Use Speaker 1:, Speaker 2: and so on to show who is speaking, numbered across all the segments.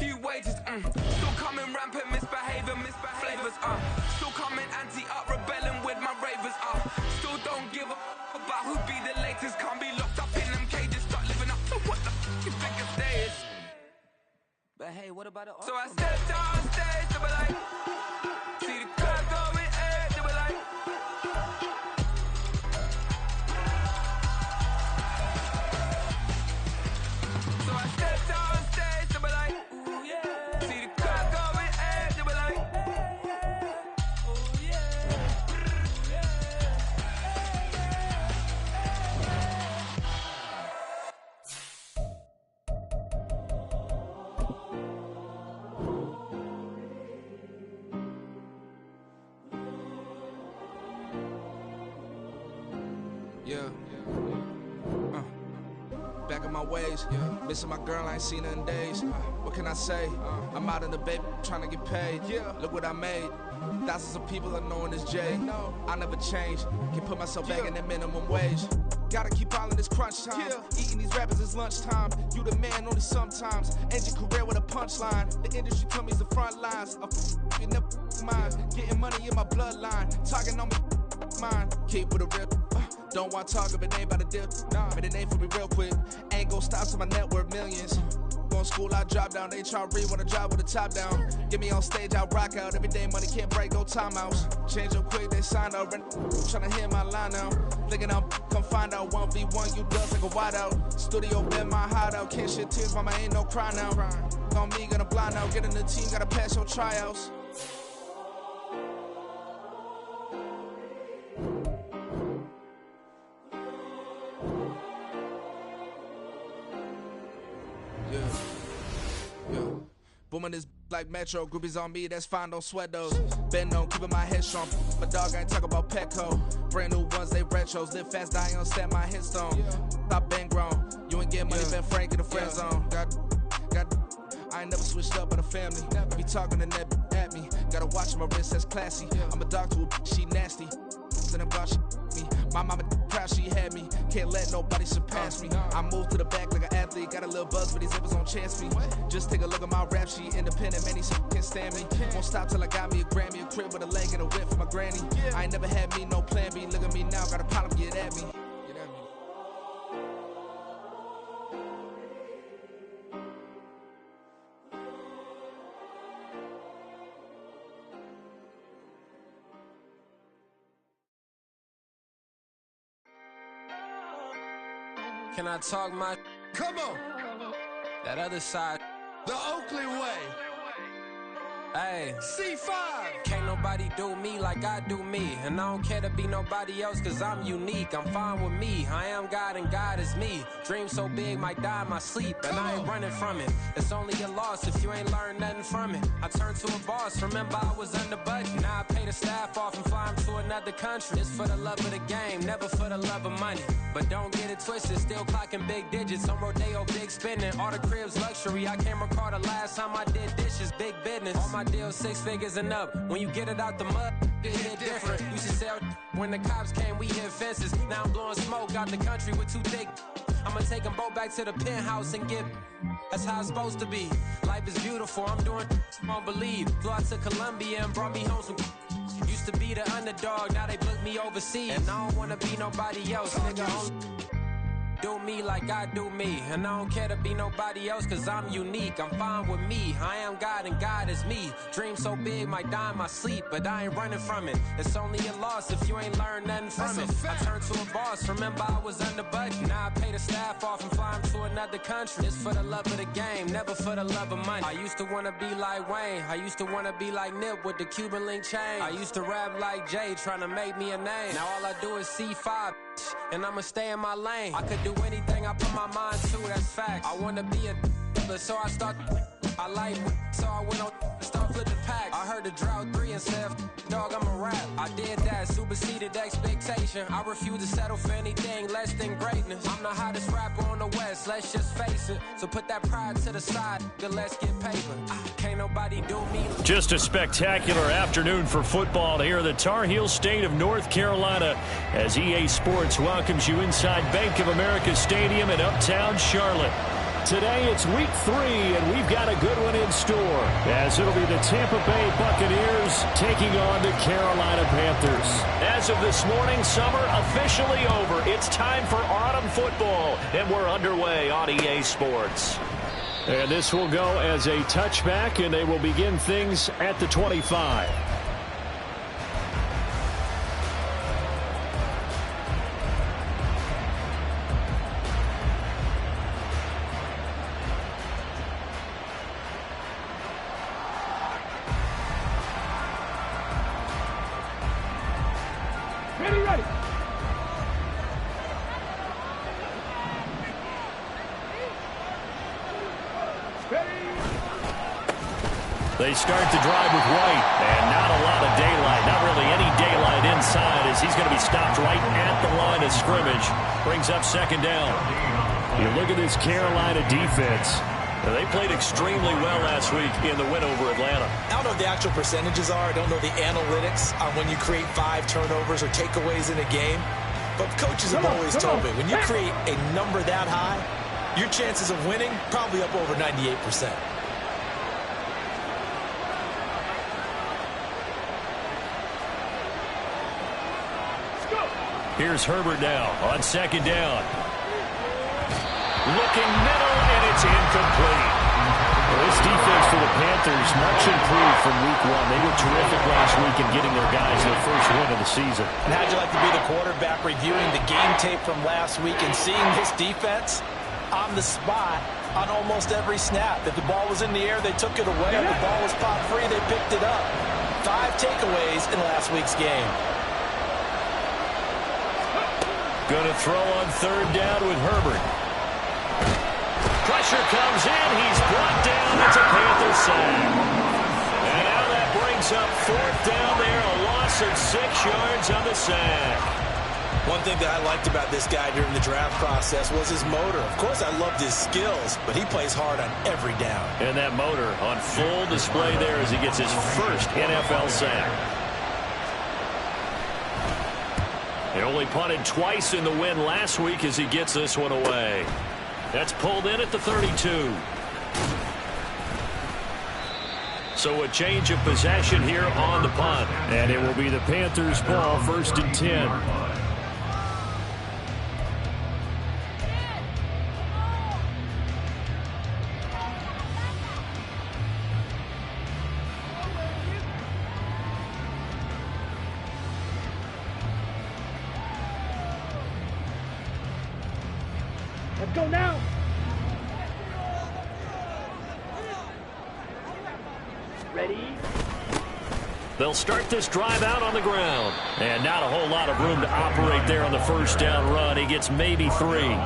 Speaker 1: few wages, still coming rampant, misbehaving, flavors, still coming anti-up, rebelling with my ravers, still don't give a about who be the latest, can't be locked up in them cages, start living up to what the you think of days.
Speaker 2: But hey, what about the
Speaker 1: So I stepped on stage, they were like, see the crowd going, they were like, so I stepped on stage, they were like, ooh yeah, see the crowd going, they were like, ooh yeah,
Speaker 3: Yeah. Back in my ways, missing my girl, I ain't seen her in days. What can I say? I'm out in the baby, trying to get paid. Look what I made. Thousands of people are knowing this Jay. I never change. Can put myself back in that minimum wage. Gotta keep all in this crunch time. Eating these rappers is lunchtime. You the man only sometimes. End your career with a punchline. The industry tell me it's the front lines. You never mine. Getting money in my bloodline. Talking on me, mine. Keep with a rip. Don't want to talk if it ain't about the dip. But it ain't for me real quick. Ain't gon' stop till my net worth millions. Going to school, I drop down. They try to read when I drop with the top down. Get me on stage, I rock out. Every day money can't break, no timeouts. Change up quick, they sign up. Tryna hear my line now. Thinking I'm come find out 1v1, you dust like a wide out. Studio been my hideout. Can't shed tears, mama ain't no cry now. On me, gonna blind out. Get in the team, gotta pass your tryouts. Booming this like Metro, groupies on me, that's fine, don't sweat those. Been on, keeping my head strong. My dog ain't talk about Petco. Brand new ones, they retros. Live fast, die on set, my headstone. Stop been grown. You ain't getting money, been Frank in the friend zone. I ain't never switched up on the family. Be talking to that at me. Gotta watch my wrist, that's classy. I'm a dog to a she nasty. And I'm God, she me. My mama proud she had me. Can't let nobody surpass me. I move to the back like an athlete. Got a little buzz, but these zippers don't chance me. Just take a look at my rap sheet. Independent, man, these can't stand me. Won't stop till I got me a Grammy, a crib with a leg and a whip for my granny. I ain't never had me no plan B. Look at me now, got a problem, get at me.
Speaker 4: Can I talk my?
Speaker 5: Come on,
Speaker 4: That other side.
Speaker 5: the Oakley way.
Speaker 4: Hey.
Speaker 5: C5.
Speaker 4: Can't nobody do me like I do me. And I don't care to be nobody else cause I'm unique. I'm fine with me. I am God and God is me. Dream so big might die in my sleep. And I ain't running from it. It's only a loss if you ain't learned nothing from it. I turned to a boss. Remember I was under budget. Now I pay the staff off and fly them to another country. It's for the love of the game, never for the love of money. But don't get it twisted. Still clocking big digits. On Rodeo, big spending. All the cribs luxury. I can't recall the last time I did dishes. Big business. All my deals 6 figures and up. When you get it out the mud, it hit different. Used to sell when the cops came, we hit fences. Now I'm blowing smoke out the country with 2 thick. I'ma take them both back to the penthouse and get. That's how it's supposed to be. Life is beautiful. I'm doing you won't believe. Flew out to Colombia and brought me home some. Used to be the underdog, now they book me overseas. And I don't wanna be nobody else, nigga. Do me like I do me. And I don't care to be nobody else cause I'm unique. I'm fine with me. I am God and God is me. Dream so big might die in my sleep, but I ain't running from it. It's only a loss if you ain't learned nothing from it. I turned to a boss. Remember I was under budget. Now I pay the staff off and fly them to another country. It's for the love of the game, never for the love of money. I used to wanna be like Wayne. I used to wanna be like Nip with the Cuban link chain. I used to rap like Jay, trying to make me a name. Now all I do is C5. And I'ma stay in my lane. I could do anything I put my mind to, that's fact. I wanna be a so I start. I like so I went on start flipping packs. I heard the drought 3 and said, dog, I'm a rap. I did that, superseded expectation. I refuse to settle for anything less than greatness. I'm the hottest rapper on the West, let's just face it. So put that pride to the side, then let's get paper. Can't nobody do me.
Speaker 6: Just a spectacular afternoon for football here in the Tar Heel state of North Carolina as EA Sports welcomes you inside Bank of America Stadium in uptown Charlotte. Today it's week 3, and we've got a good one in store, as it'll be the Tampa Bay Buccaneers taking on the Carolina Panthers. As of this morning, summer officially over. It's time for autumn football, and we're underway on EA Sports. And this will go as a touchback, and they will begin things at the 25. They start the drive with White, and not a lot of daylight, not really any daylight inside, as he's going to be stopped right at the line of scrimmage. Brings up second down. You look at this Carolina defense. They played extremely well last week in the win over Atlanta.
Speaker 7: I don't know what the actual percentages are. I don't know the analytics on when you create 5 turnovers or takeaways in a game. But coaches have always told me, when you create a number that high, your chances of winning probably up over 98%.
Speaker 6: Here's Herbert now on second down. Looking middle, and it's incomplete. Well, this defense for the Panthers, much improved from week 1. They were terrific last week in getting their guys their first win of the season.
Speaker 7: And how'd you like to be the quarterback reviewing the game tape from last week and seeing this defense on the spot on almost every snap? If the ball was in the air, they took it away. If the ball was popped free, they picked it up. 5 takeaways in last week's game.
Speaker 6: Going to throw on third down with Herbert. Pressure comes in. He's brought down. It's a Panther sack. And now that brings up fourth down there. A loss of 6 yards on the sack.
Speaker 7: One thing that I liked about this guy during the draft process was his motor. Of course, I loved his skills, but he plays hard on every down.
Speaker 6: And that motor on full display there as he gets his first NFL sack. They only punted twice in the win last week as he gets this one away. That's pulled in at the 32. So a change of possession here on the punt. And it will be the Panthers' ball, 1st and 10.
Speaker 8: Let's go now. Ready?
Speaker 6: They'll start this drive out on the ground. And not a whole lot of room to operate there on the first down run. He gets maybe 3.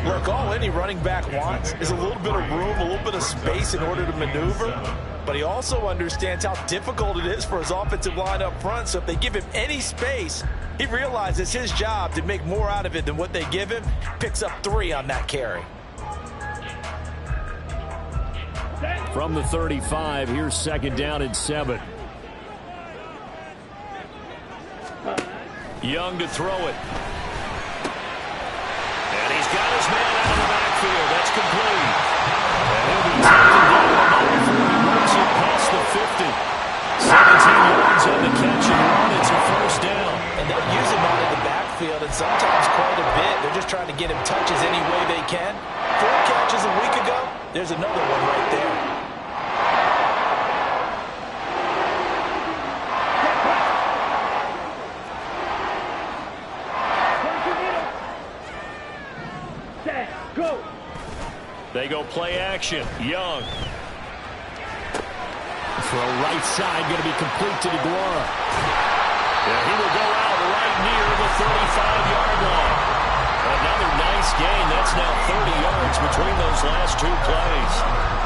Speaker 7: Look, all any running back wants is a little bit of room, a little bit of space in order to maneuver. But he also understands how difficult it is for his offensive line up front. So if they give him any space, he realizes his job to make more out of it than what they give him. Picks up 3 on that carry.
Speaker 6: From the 35, here's second down and 7. Young to throw it. And he's got his man out of the backfield. That's complete. And he'll be taken down before he moves it past the 50. 17 yards on the catch and run. It's a first down.
Speaker 7: And they'll use him out of the backfield, and sometimes quite a bit. They're just trying to get him touches any way they can. 4 catches a week ago. There's another one right there.
Speaker 8: Go.
Speaker 6: They go play action. Young. Throw right side, going to be complete to DeGuara. Yeah, he will go out right near the 35-yard line. Another nice gain. That's now 30 yards between those last 2 plays.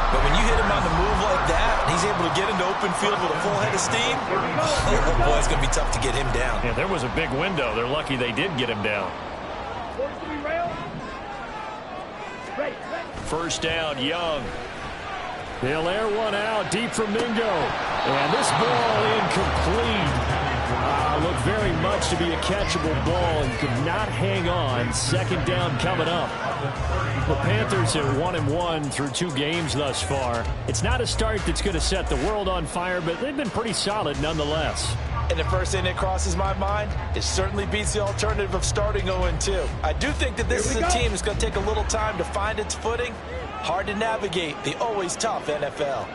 Speaker 7: But when you hit him on the move like that, he's able to get into open field with a full head of steam, oh boy, it's going to be tough to get him down.
Speaker 6: Yeah, there was a big window. They're lucky they did get him down. First down, Young. They'll air one out deep from Mingo. And this ball incomplete. Looked very much looks to be a catchable ball and could not hang on. Second down coming up. The Panthers at 1-1 through 2 games thus far. It's not a start that's going to set the world on fire, but they've been pretty solid nonetheless.
Speaker 7: And the first thing that crosses my mind, it certainly beats the alternative of starting 0-2. I do think that this is a team that's going to take a little time to find its footing. Hard to navigate the always tough NFL.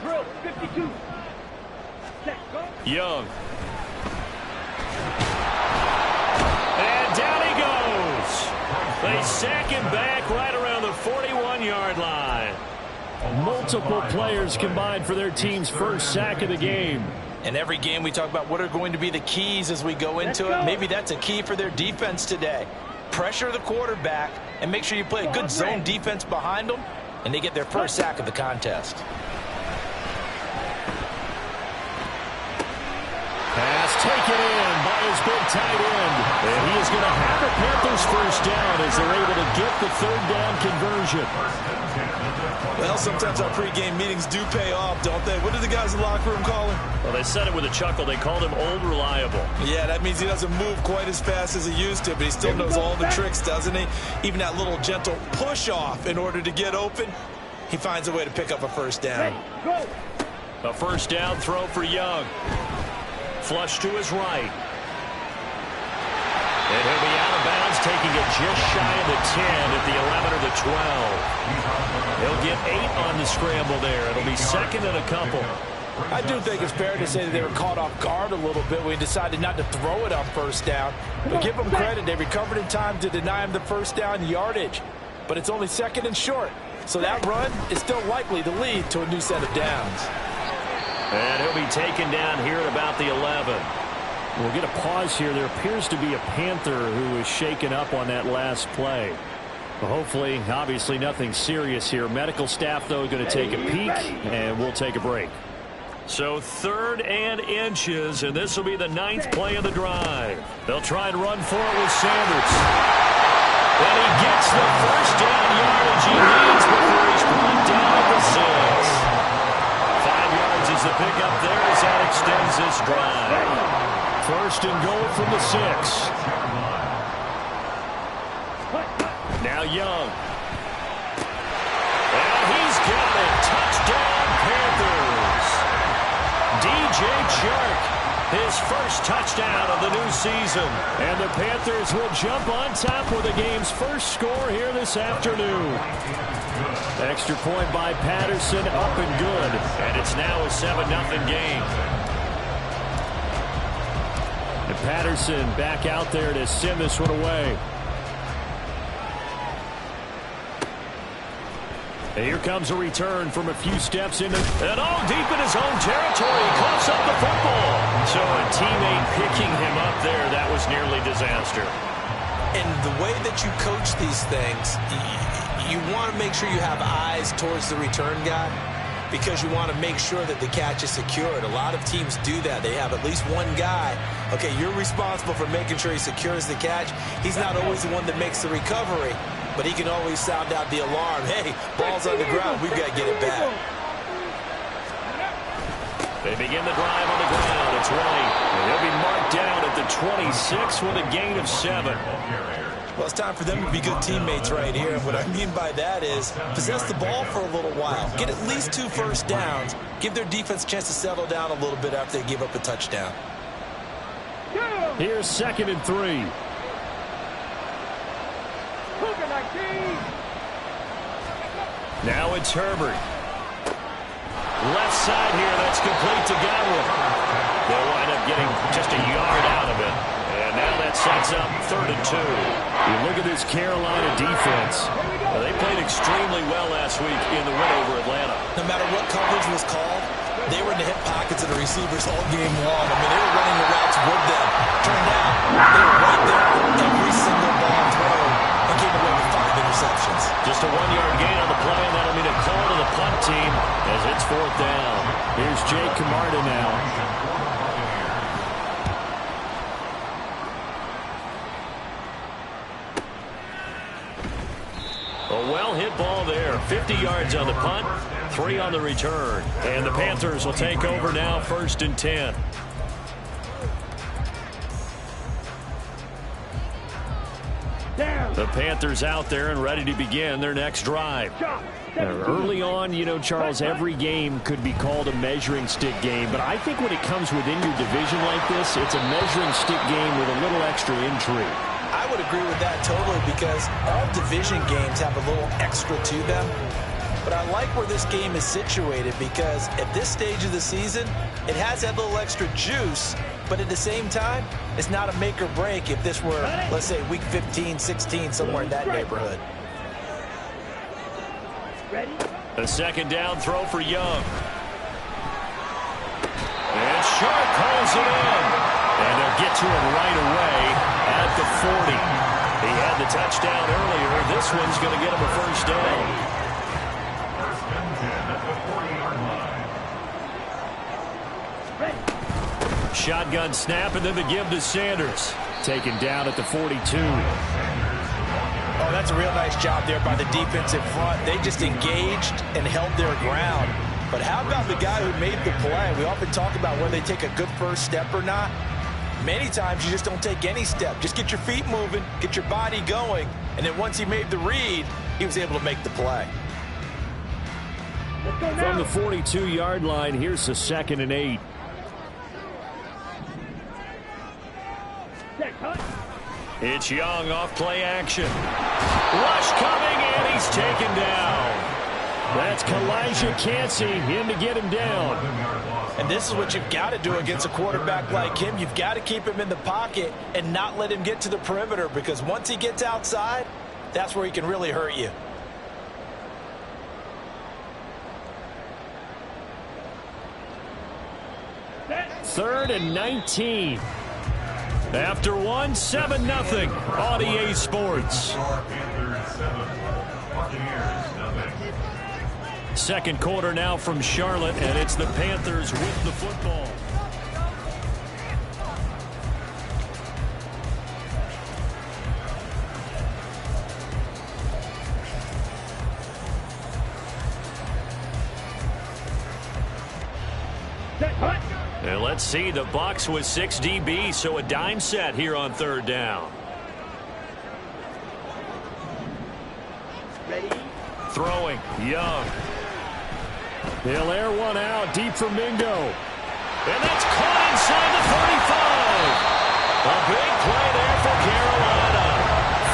Speaker 8: Drill 52. Set, go.
Speaker 6: Young. And down he goes. They sack him back right around the 41-yard line. Multiple players combined for their team's first sack of the game.
Speaker 7: In every game we talk about what are going to be the keys as we go into it. Maybe that's a key for their defense today. Pressure the quarterback and make sure you play a good zone defense behind them, and they get their first sack of the contest.
Speaker 6: Pass taken in by his big tight end. And he is going to have a Panthers first down as they're able to get the third down conversion.
Speaker 7: Well, sometimes our pregame meetings do pay off, don't they? What did the guys in the locker room call him?
Speaker 6: Well, they said it with a chuckle. They called him Old Reliable.
Speaker 7: Yeah, that means he doesn't move quite as fast as he used to, but he still knows all the tricks, doesn't he? Even that little gentle push-off in order to get open, he finds a way to pick up a first down.
Speaker 8: Go.
Speaker 6: A first down throw for Young. Flush to his right. And he'll be out of bounds, taking it just shy of the 10 at the 11 or the 12. He'll get 8 on the scramble there. It'll be second and a couple.
Speaker 7: I do think it's fair to say that they were caught off guard a little bit when he decided not to throw it on first down. But give them credit. They recovered in time to deny him the first down yardage. But it's only second and short. So that run is still likely to lead to a new set of downs.
Speaker 6: And he'll be taken down here at about the 11. We'll get a pause here. There appears to be a Panther who was shaken up on that last play. Well, hopefully, obviously nothing serious here. Medical staff, though, going to take a peek, and we'll take a break. So 3rd and inches, and this will be the 9th play of the drive. They'll try and run for it with Sanders. And he gets the first down yardage he needs before he's brought down at the 6. 5 yards is the pickup there as that extends this drive. First and goal from the 6. Now Young. And he's got it. Touchdown, Panthers. DJ Chark, his first touchdown of the new season. And the Panthers will jump on top with the game's first score here this afternoon. Extra point by Patterson, up and good. And it's now a 7-0 game. And Patterson back out there to send this one away. And here comes a return from a few steps into, and deep in his own territory. He coughs up the football. So a teammate picking him up there, that was nearly disaster.
Speaker 7: And the way that you coach these things, you want to make sure you have eyes towards the return guy, because you want to make sure that the catch is secured. A lot of teams do that. They have at least one guy. Okay, you're responsible for making sure he secures the catch. He's not always the one that makes the recovery, but he can always sound out the alarm. Hey, ball's on the ground. We've got to get it back.
Speaker 6: They begin the drive on the ground. It's White. And he'll be marked down at the 26 with a gain of 7.
Speaker 7: Well, it's time for them to be good teammates right here. What I mean by that is possess the ball for a little while. Get at least 2 first downs. Give their defense a chance to settle down a little bit after they give up a touchdown.
Speaker 6: Here's 2nd and 3. Now it's Herbert. Left side here, that's complete to Godwin. They'll wind up getting just a yard out of it. And now that sets up 3rd and 2. You look at this Carolina defense. Well, they played extremely well last week in the win over Atlanta.
Speaker 7: No matter what coverage was called, they were in the hip pockets of the receivers all game long. I mean, they were running the routes with them. Turned out, they were right there every single ball thrown and came away with 5 interceptions.
Speaker 6: Just a 1-yard gain on the play, and that'll mean a call to the punt team as it's 4th down. Here's Jake Camarda now. A well-hit ball there. 50 yards on the punt, 3 on the return. And the Panthers will take over now, 1st and 10. The Panthers out there and ready to begin their next drive. Early on, you know, Charles, every game could be called a measuring stick game, but I think when it comes within your division like this, it's a measuring stick game with a little extra intrigue.
Speaker 7: I would agree with that totally, because all division games have a little extra to them. But I like where this game is situated, because at this stage of the season, it has that little extra juice, but at the same time, it's not a make or break if this were, let's say, week 15, 16, somewhere in that neighborhood.
Speaker 6: A second down throw for Young. And Sharp calls it in. And they'll get to him right away at the 40. He had the touchdown earlier. This one's going to get him a first down. Shotgun snap, and then the give to Sanders. Taken down at the 42.
Speaker 7: Oh, that's a real nice job there by the defense in front. They just engaged and held their ground. But how about the guy who made the play? We often talk about whether they take a good first step or not. Many times you just don't take any step. Just get your feet moving, get your body going, and then once he made the read, he was able to make the play.
Speaker 6: From the 42-yard line, here's the 2nd and 8. It's Young off play action. Rush coming, and he's taken down. That's Kalijah Cansey in to get him down.
Speaker 7: And this is what you've got to do against a quarterback like him. You've got to keep him in the pocket and not let him get to the perimeter, because once he gets outside, that's where he can really hurt you.
Speaker 6: Third and 19. After 1, 7-0 on EA Sports. Second quarter now from Charlotte, and it's the Panthers with the football. And let's see, the Bucs with 6 DBs, so a dime set here on 3rd down.
Speaker 8: Ready?
Speaker 6: Throwing, Young. He'll air one out deep for Mingo. And that's caught inside the 35. A big play there for Carolina.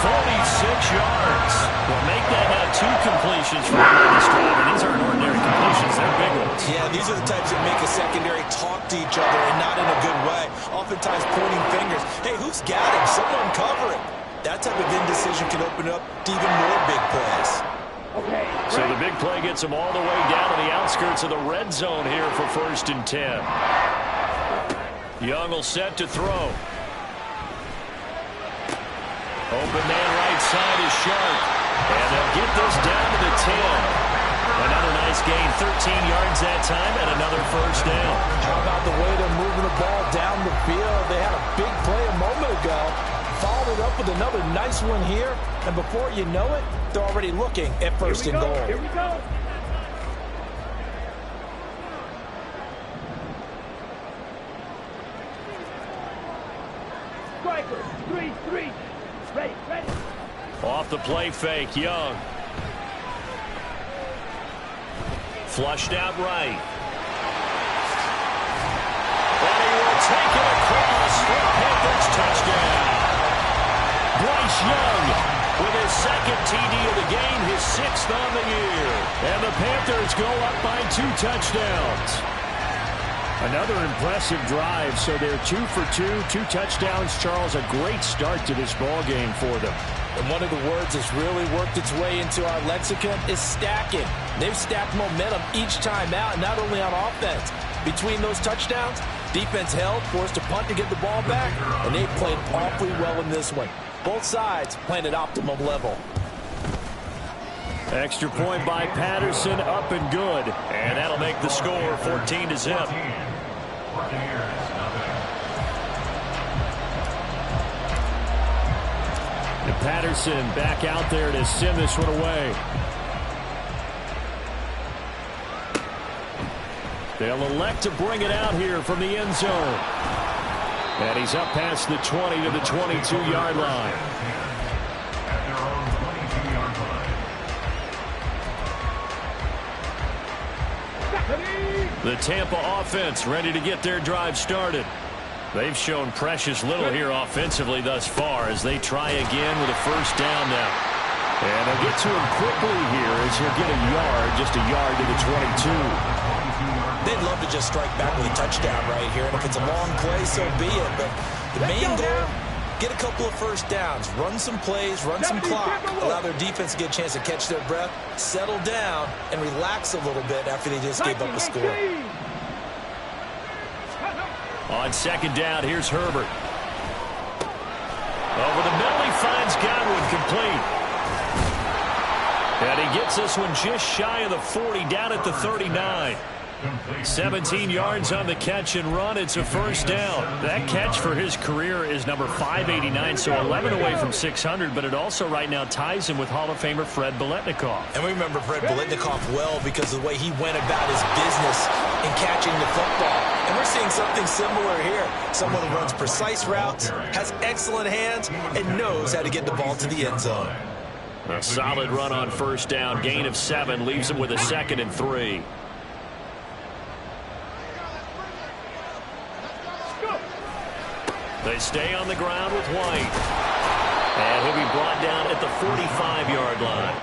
Speaker 6: 46 yards. Well, make that have 2 completions for Dennis Stroud. These aren't ordinary completions. They're big ones.
Speaker 7: Yeah, these are the types that make a secondary talk to each other, and not in a good way. Oftentimes pointing fingers. Hey, who's got him? Someone cover him. That type of indecision can open up to even more big plays.
Speaker 8: Okay.
Speaker 6: So the big play gets him all the way down to the outskirts of the red zone here for 1st and 10. Young will set to throw. Open man right side is Sharp. And they'll get this down to the 10. Another nice gain, 13 yards that time, and another first down.
Speaker 7: How about the way they're moving the ball down the field? They had a big play a moment ago. Followed it up with another nice one here. And before you know it, they're already looking at 1st and goal.
Speaker 8: Here we go. Striker, 3-3. Ready, ready.
Speaker 6: Off the play fake, Young. Flushed out right. And he will take it across for a Panthers touchdown. Bryce Young with his 2nd TD of the game, his 6th on the year. And the Panthers go up by 2 touchdowns. Another impressive drive, so they're 2 for 2, 2 touchdowns. Charles, a great start to this ball game for them.
Speaker 7: And one of the words that's really worked its way into our lexicon is stacking. They've stacked momentum each time out, not only on offense. Between those touchdowns, defense held, forced a punt to get the ball back, and they played awfully well in this one. Both sides playing at optimum level.
Speaker 6: Extra point by Patterson, up and good. And that'll make the score 14-0. And Patterson back out there to send this one away. They'll elect to bring it out here from the end zone. And he's up past the 20 to the 22-yard line. The Tampa offense ready to get their drive started. They've shown precious little here offensively thus far as they try again with a first down now. And they'll get to him quickly here as he'll get a yard, just a yard to the 22.
Speaker 7: They'd love to just strike back with a touchdown right here. And if it's a long play, so be it. But the main goal, get a couple of first downs, run some plays, run some clock, allow their defense to get a chance to catch their breath, settle down, and relax a little bit after they just gave up a score.
Speaker 6: On second down, here's Herbert. Over the middle, he finds Godwin complete. And he gets this one just shy of the 40, down at the 39. 17 yards on the catch and run. It's a first down. That catch for his career is number 589, so 11 away from 600, but it also right now ties him with Hall of Famer Fred Biletnikoff.
Speaker 7: And we remember Fred Biletnikoff well because of the way he went about his business in catching the football. And we're seeing something similar here. Someone who runs precise routes, has excellent hands, and knows how to get the ball to the end zone.
Speaker 6: A solid run on first down. Gain of 7 leaves him with a 2nd and 3. They stay on the ground with White. And he'll be brought down at the 45-yard line.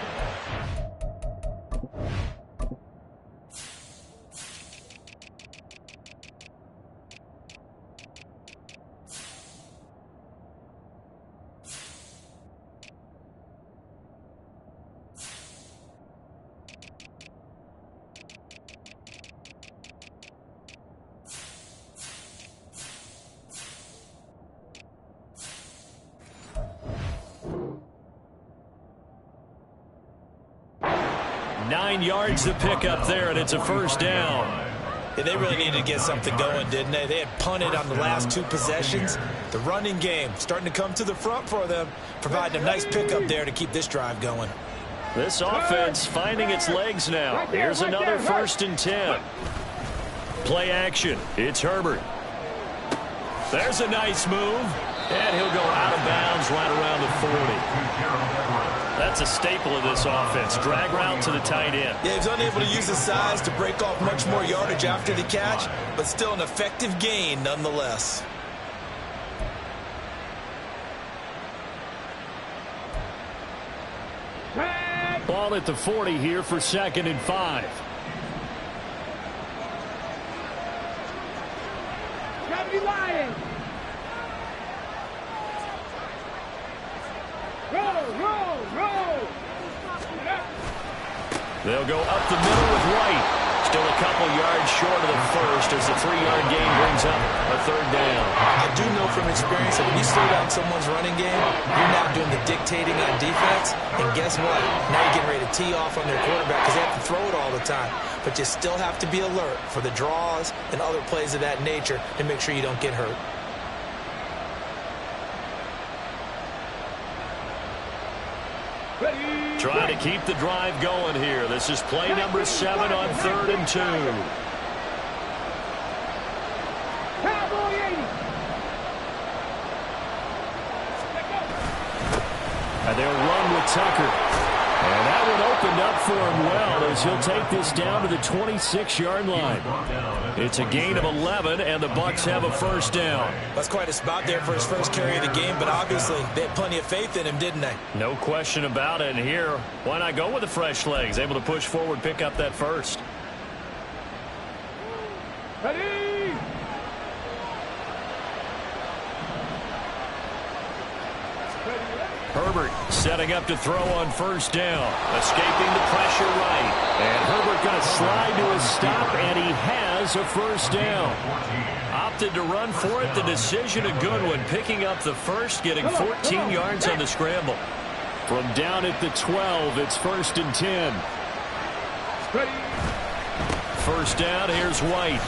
Speaker 6: Yards to pick up there, and it's a first down.
Speaker 7: Yeah, they really needed to get something going, didn't they? They had punted on the last 2 possessions. The running game starting to come to the front for them, providing a nice pickup there to keep this drive going.
Speaker 6: This offense finding its legs now. Here's another 1st and 10. Play action. It's Herbert. There's a nice move, and he'll go out of bounds right around the 40. That's a staple of this offense. Drag route to the tight end.
Speaker 7: Yeah, he's unable to use his size to break off much more yardage after the catch, but still an effective gain nonetheless.
Speaker 6: Ball at the 40 here for 2nd and 5.
Speaker 8: Gravity Lions!
Speaker 6: They'll go up the middle with White. Still a couple yards short of the first as the 3-yard gain brings up a 3rd down.
Speaker 7: I do know from experience that when you slow down someone's running game, you're now doing the dictating on defense. And guess what? Now you're getting ready to tee off on their quarterback because they have to throw it all the time. But you still have to be alert for the draws and other plays of that nature to make sure you don't get hurt.
Speaker 6: Trying to keep the drive going here. This is play number 7 on 3rd and 2. And they'll run with Tucker. And that one opened up for him well as he'll take this down to the 26-yard line. It's a gain of 11, and the Bucs have a first down.
Speaker 7: That's quite a spot there for his first carry of the game, but obviously they had plenty of faith in him, didn't they?
Speaker 6: No question about it. And here, why not go with the fresh legs? Able to push forward, pick up that first.
Speaker 8: Ready?
Speaker 6: Herbert setting up to throw on first down. Escaping the pressure right. And Herbert going to slide to a stop, and he has a first down. Opted to run for it. The decision a good one. Picking up the first, getting 14 yards on the scramble. From down at the 12, it's 1st and 10. First down, here's White.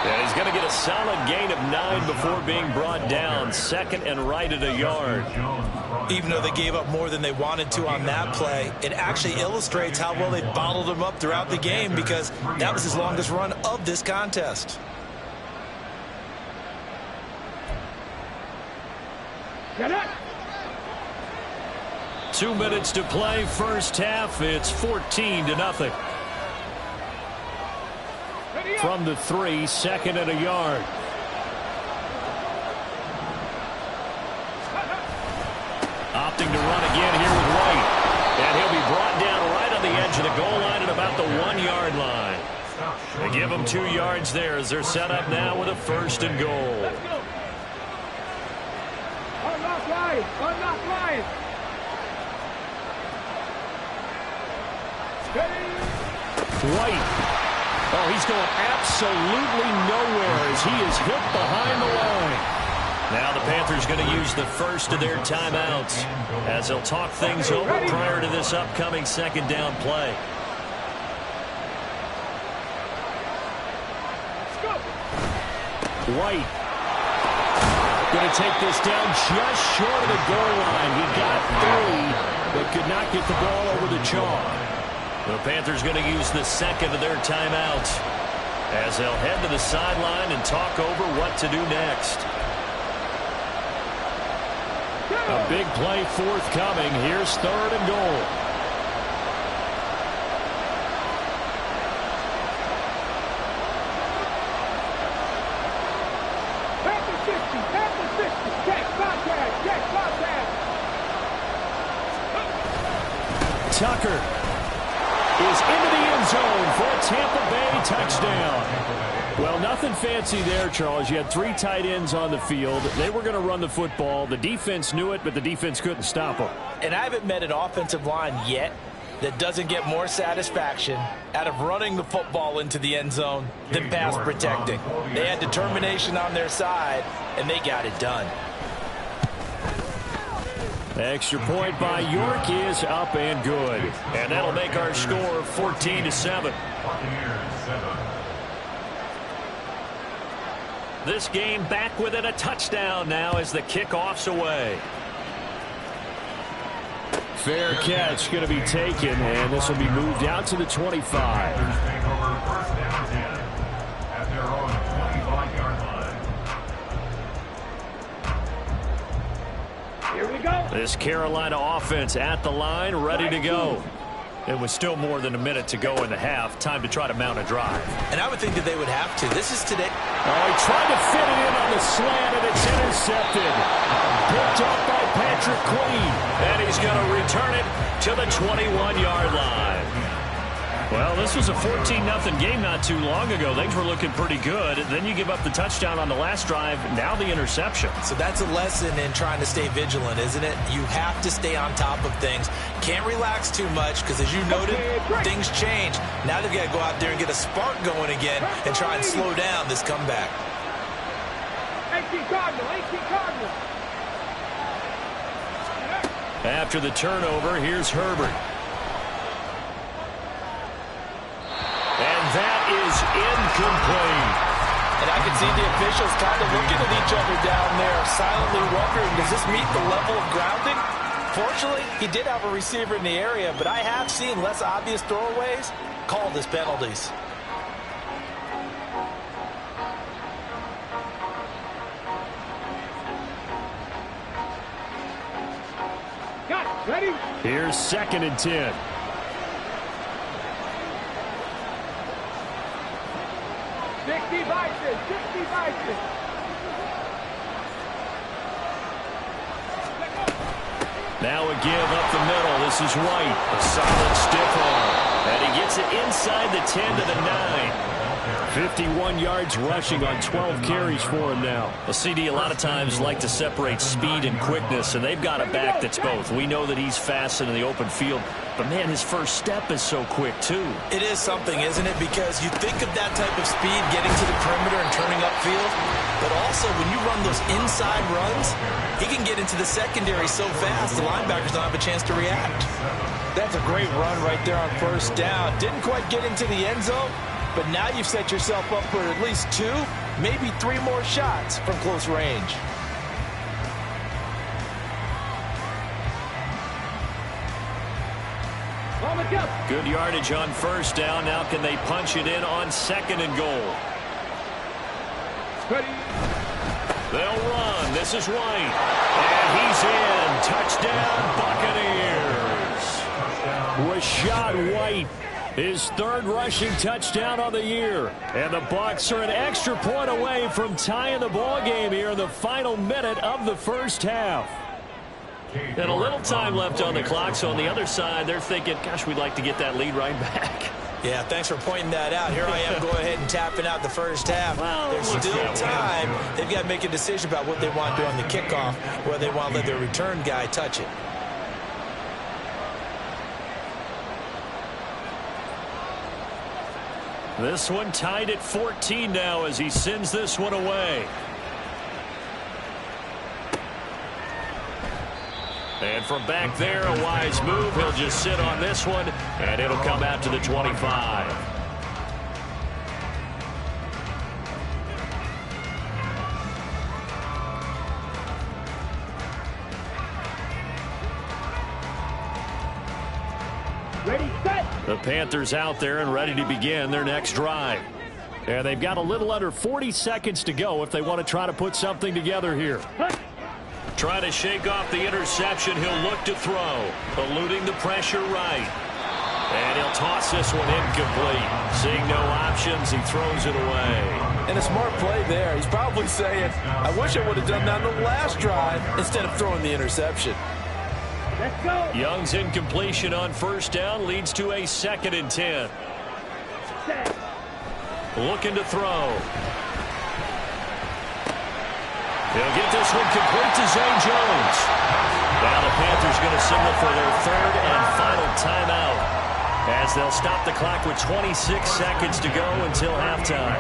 Speaker 6: And he's going to get a solid gain of 9 before being brought down. 2nd and right at a yard.
Speaker 7: Even though they gave up more than they wanted to on that play, it actually illustrates how well they bottled him up throughout the game, because that was his longest run of this contest.
Speaker 8: Get it.
Speaker 6: 2 minutes to play, first half. It's 14-0. From the 3, 2nd and a yard. Opting to run again here with White. And he'll be brought down right on the edge of the goal line at about the 1-yard line. They give him 2 yards there as they're set up now with a 1st and goal.
Speaker 8: Let's go. Unlock line. Unlock line.
Speaker 6: White. Oh, he's going absolutely nowhere as he is hit behind the line. Now the Panthers going to use the first of their timeouts as they'll talk things over prior to this upcoming 2nd down play. White going to take this down just short of the goal line. He got 3, but could not get the ball over the chalk. The Panthers going to use the 2nd of their timeouts as they'll head to the sideline and talk over what to do next. A big play forthcoming. Here's 3rd and goal. Tucker is into the end zone for a Tampa Bay touchdown. Well, nothing fancy there, Charles. You had 3 tight ends on the field. They were going to run the football. The defense knew it, but the defense couldn't stop them.
Speaker 7: And I haven't met an offensive line yet that doesn't get more satisfaction out of running the football into the end zone than pass protecting. They had determination on their side, and they got it done.
Speaker 6: Extra point by York is up and good. And that'll make our score 14-7. This game back within a touchdown now as the kickoff's away. Fair catch going to be taken, and this will be moved out to the 25. This Carolina offense at the line, ready to go. It was still more than a minute to go in the half. Time to try to mount a drive.
Speaker 7: And I would think that they would have to. This is today.
Speaker 6: Oh, he tried to fit it in on the slant, and it's intercepted. Picked up by Patrick Queen. And he's going to return it to the 21-yard line. Well, this was a 14-0 game not too long ago. Things were looking pretty good. Then you give up the touchdown on the last drive. Now the interception.
Speaker 7: So that's a lesson in trying to stay vigilant, isn't it? You have to stay on top of things. Can't relax too much because, as you noted, things change. Now they've got to go out there and get a spark going again and try and slow down this comeback.
Speaker 8: 18 Cardinal.
Speaker 6: After the turnover, here's Herbert. And that is incomplete.
Speaker 7: And I can see the officials kind of looking at each other down there, silently wondering, does this meet the level of grounding? Fortunately, he did have a receiver in the area, but I have seen less obvious throwaways called as penalties.
Speaker 8: Got it. Ready?
Speaker 6: Here's 2nd and 10. Now a give up the middle. This is White. A solid stiff arm. And he gets it inside the 10 to the 9. 51 yards rushing on 12 carries for him now. Well, CD a lot of times like to separate speed and quickness, and they've got a back that's both. We know that he's fast in the open field, but man, his first step is so quick too.
Speaker 7: It is something, isn't it? Because you think of that type of speed getting to the perimeter and turning upfield, but also when you run those inside runs, he can get into the secondary so fast the linebackers don't have a chance to react. That's a great run right there on 1st down. Didn't quite get into the end zone, but now you've set yourself up for at least 2, maybe 3 more shots from close range.
Speaker 6: Good yardage on first down. Now can they punch it in on 2nd and goal? They'll run. This is White. And he's in. Touchdown, Buccaneers. Rachaad White, his 3rd rushing touchdown on the year. And the Bucs are an extra point away from tying the ball game here in the final minute of the first half. And a little time left on the clock, so on the other side, they're thinking, gosh, we'd like to get that lead right back.
Speaker 7: Yeah, thanks for pointing that out. Here I am, go ahead and tapping out the first half.
Speaker 6: Well,
Speaker 7: there's still time. They've got to make a decision about what they want to do on the kickoff, whether they want to let their return guy touch it.
Speaker 6: This one tied at 14 now as he sends this one away. And from back there, a wise move. He'll just sit on this one, and it'll come out to the 25.
Speaker 8: Ready, set.
Speaker 6: The Panthers out there and ready to begin their next drive. And they've got a little under 40 seconds to go if they want to try to put something together here. Trying to shake off the interception. He'll look to throw. Eluding the pressure right. And he'll toss this one incomplete. Seeing no options, he throws it away.
Speaker 7: And a smart play there. He's probably saying, I wish I would have done that on the last drive instead of throwing the interception.
Speaker 8: Let's go.
Speaker 6: Young's incompletion on first down leads to a 2nd and 10.
Speaker 8: Set.
Speaker 6: Looking to throw. He'll get this one complete to Zay Jones. Now the Panthers going to signal for their 3rd and final timeout as they'll stop the clock with 26 seconds to go until halftime.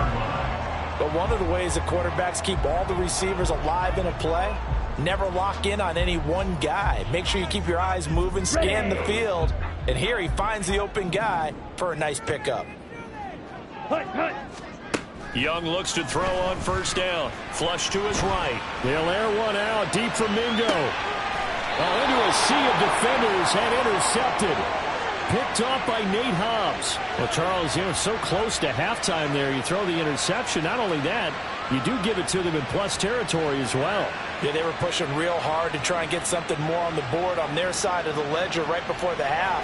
Speaker 7: But one of the ways that quarterbacks keep all the receivers alive in a play, never lock in on any one guy. Make sure you keep your eyes moving, scan the field, and here he finds the open guy for a nice pickup.
Speaker 8: Hut, hut.
Speaker 6: Young looks to throw on first down. Flush to his right. They'll air one out deep from Mingo. Into a sea of defenders and intercepted. Picked off by Nate Hobbs. Well, Charles, so close to halftime there. You throw the interception. Not only that, you do give it to them in plus territory as well.
Speaker 7: Yeah, they were pushing real hard to try and get something more on the board on their side of the ledger right before the half.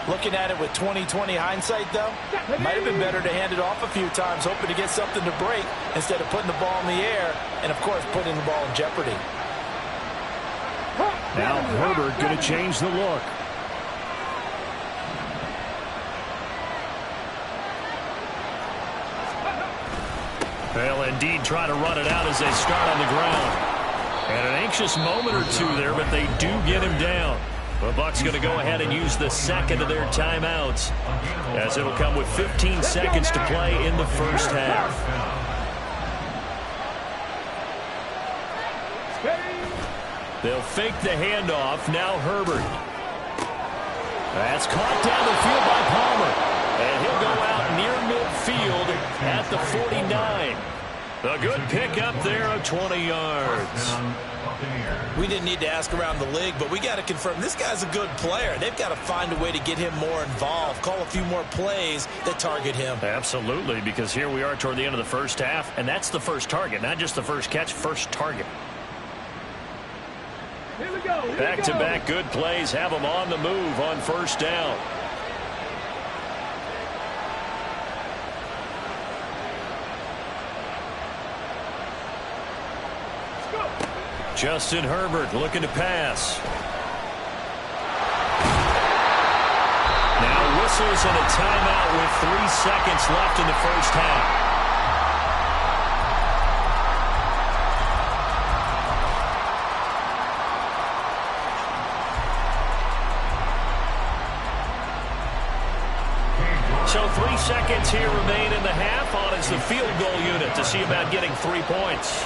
Speaker 7: Looking at it with 20/20 hindsight, though, might have been better to hand it off a few times, hoping to get something to break instead of putting the ball in the air and, of course, putting the ball in jeopardy.
Speaker 6: Now Herbert going to change the look. They'll indeed try to run it out as they start on the ground. And an anxious moment or two there, but they do get him down. The Bucs going to go ahead and use the 2nd of their timeouts as it'll come with 15 seconds to play in the first half. They'll fake the handoff. Now Herbert. That's caught down the field by Palmer. And he'll go out near midfield at the 49. A good pickup there of 20 yards.
Speaker 7: We didn't need to ask around the league, but we got to confirm this guy's a good player. They've got to find a way to get him more involved, call a few more plays that target him.
Speaker 6: Absolutely, because here we are toward the end of the first half, and that's the first target, not just the first catch, first target.
Speaker 8: Here we go.
Speaker 6: Back-to-back good plays have them on the move on first down. Justin Herbert looking to pass. Now whistles and a timeout with 3 seconds left in the first half. So 3 seconds here remain in the half. On is the field goal unit to see about getting 3 points.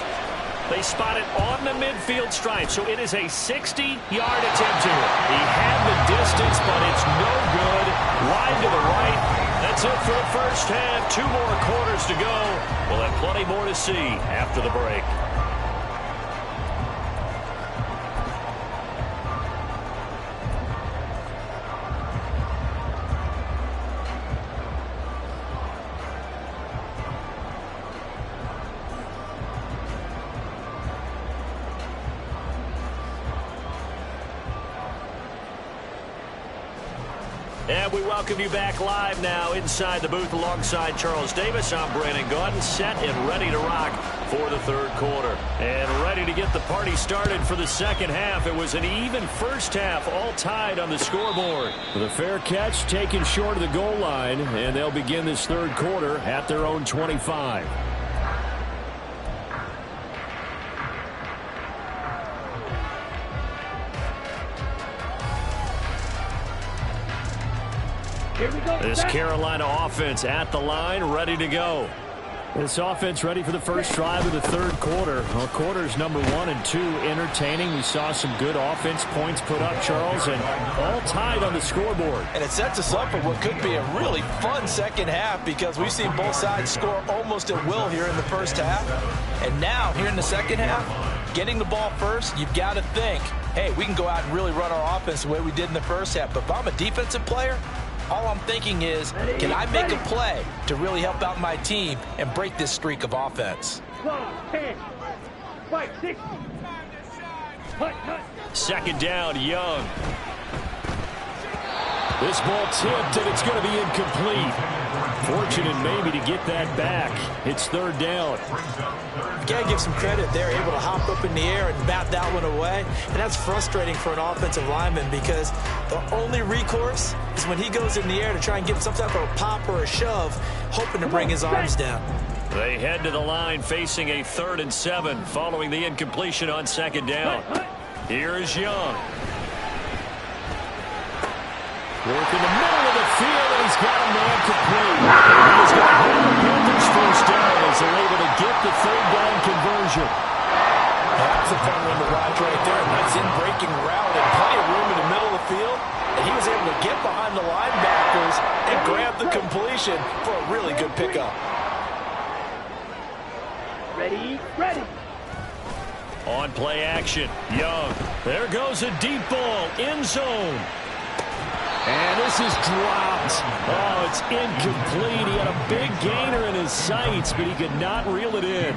Speaker 6: They spot it on the midfield stripe, so it is a 60-yard attempt here. He had the distance, but it's no good. Wide to the right, That's it for the first half. 2 more quarters to go. We'll have plenty more to see after the break. And we welcome you back live now inside the booth alongside Charles Davis. I'm Brandon Gaudin, set and ready to rock for the third quarter. And ready to get the party started for the second half. It was an even first half, all tied on the scoreboard. With a fair catch taken short of the goal line, and they'll begin this third quarter at their own 25.
Speaker 8: Here we go.
Speaker 6: This Carolina offense at the line, ready to go. This offense ready for the first drive of the third quarter. Well, quarters number 1 and 2 entertaining. We saw some good offense points put up, Charles, and all tied on the scoreboard.
Speaker 7: And it sets us up for what could be a really fun second half because we've seen both sides score almost at will here in the first half. And now, here in the second half, getting the ball first, you've got to think, hey, we can go out and really run our offense the way we did in the first half. But if I'm a defensive player, all I'm thinking is, can I make a play to really help out my team and break this streak of offense?
Speaker 8: 12, 10, 5, 6. Hut.
Speaker 6: Second down, Young. This ball tipped, and it's going to be incomplete. Fortunate maybe to get that back. It's third down.
Speaker 7: You got to give some credit. They're able to hop up in the air and bat that one away. And that's frustrating for an offensive lineman because the only recourse is when he goes in the air to try and get some type of a pop or a shove, hoping to bring his arms down.
Speaker 6: They head to the line facing a 3rd and 7 following the incompletion on second down. Here's Young. Work in the middle of the field, and he's got a man complete. He's going to hold the Panthers first down as they're able to get the third down conversion.
Speaker 7: That's a fun one to watch right there. Nice in-breaking route and plenty of room in the middle of the field. And he was able to get behind the linebackers and grab the completion for a really good pickup.
Speaker 8: Ready.
Speaker 6: On play action, Young. There goes a deep ball, end zone. And this is dropped. Oh, it's incomplete. He had a big gainer in his sights, but he could not reel it in.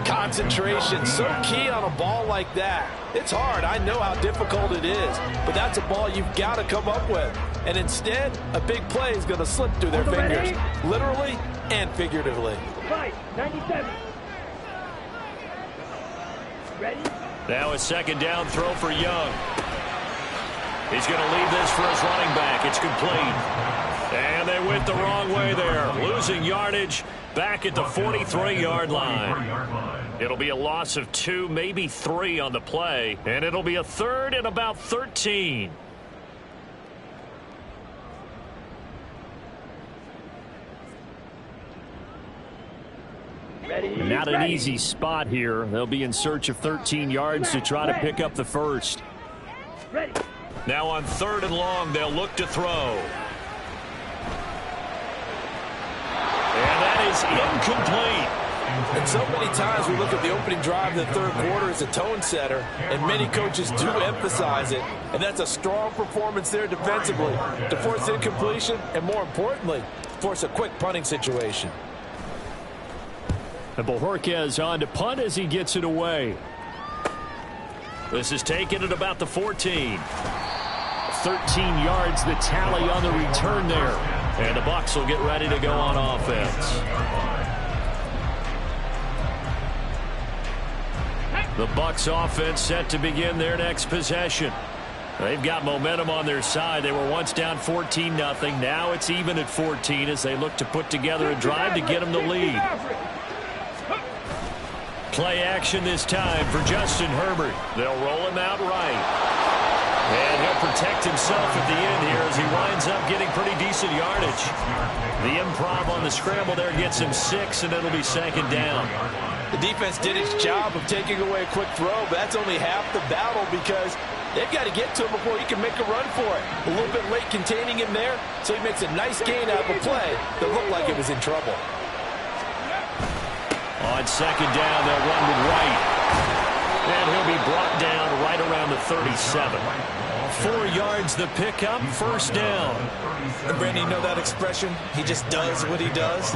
Speaker 7: Concentration, so key on a ball like that. It's hard. I know how difficult it is, but that's a ball you've got to come up with. And instead, a big play is going to slip through their fingers, literally and figuratively.
Speaker 8: 97. Ready?
Speaker 6: Now a second down throw for Young. He's going to leave this for his running back. It's complete. And they went the wrong way there. Losing yardage back at the 43-yard line. It'll be a loss of 2, maybe 3 on the play. And it'll be a 3rd and about 13. Not an easy spot here. They'll be in search of 13 yards to try to pick up the first.
Speaker 8: Ready.
Speaker 6: Now on 3rd and long, they'll look to throw. And that is incomplete.
Speaker 7: And so many times we look at the opening drive of the third quarter as a tone setter, and many coaches do emphasize it. And that's a strong performance there defensively to force incompletion and, more importantly, force a quick punting situation.
Speaker 6: And Bojorquez on to punt as he gets it away. This is taken at about the 14. 13 yards the tally on the return there. And the Bucs will get ready to go on offense. The Bucs offense set to begin their next possession. They've got momentum on their side. They were once down 14-0. Now it's even at 14 as they look to put together a drive to get them the lead. Play action this time for Justin Herbert. They'll roll him out right. And he'll protect himself at the end here as he winds up getting pretty decent yardage. The improv on the scramble there gets him 6, and it'll be second down.
Speaker 7: The defense did its job of taking away a quick throw, but that's only half the battle because They've got to get to him before he can make a run for it. A little bit late containing him there, so he makes a nice gain out of a play that looked like it was in trouble.
Speaker 6: On second down, they'll run with White. And he'll be brought down right around the 37. 4 yards the pickup, first down.
Speaker 7: And Brandon, you know that expression? He just does what he does?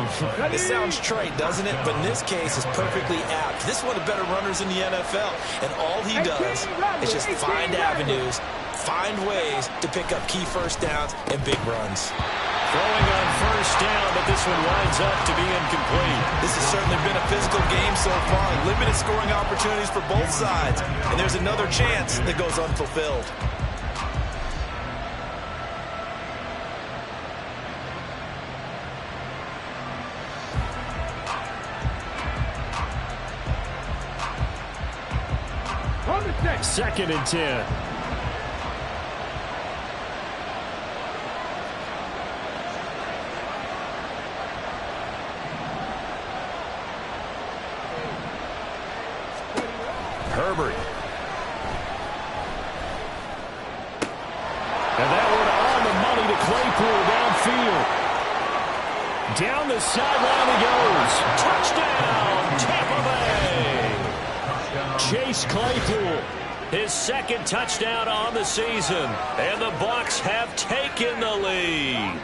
Speaker 7: It sounds trite, doesn't it? But in this case, it's perfectly apt. This is one of the better runners in the NFL. And all he does is just find avenues, find ways to pick up key first downs and big runs.
Speaker 6: Throwing on first down, but this one winds up to be incomplete.
Speaker 7: This has certainly been a physical game so far. Limited scoring opportunities for both sides. And there's another chance that goes unfulfilled.
Speaker 6: Second and 10. Herbert. And that one on the money to Claypool downfield. Down the sideline he goes. Touchdown, Tampa Bay. Chase Claypool, his second touchdown on the season. And the Bucs have taken the lead.